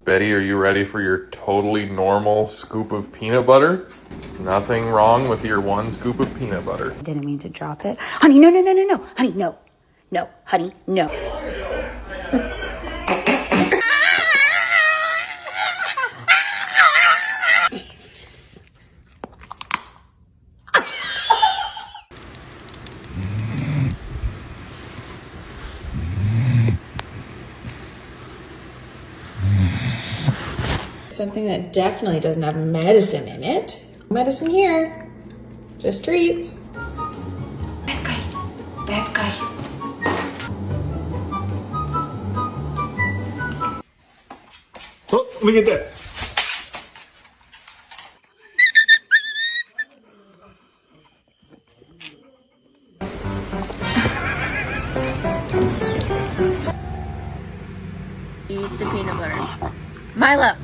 Betty, are you ready for your totally normal scoop of peanut butter? Nothing wrong with your 1 scoop of peanut butter. I didn't mean to drop it. Honey, no, no, no, no, no. Honey, no. No, honey, no. Something that definitely doesn't have medicine in it. Medicine here, just treats. Bad guy. Bad guy. Oh, let me get that. Eat the peanut butter. Milo.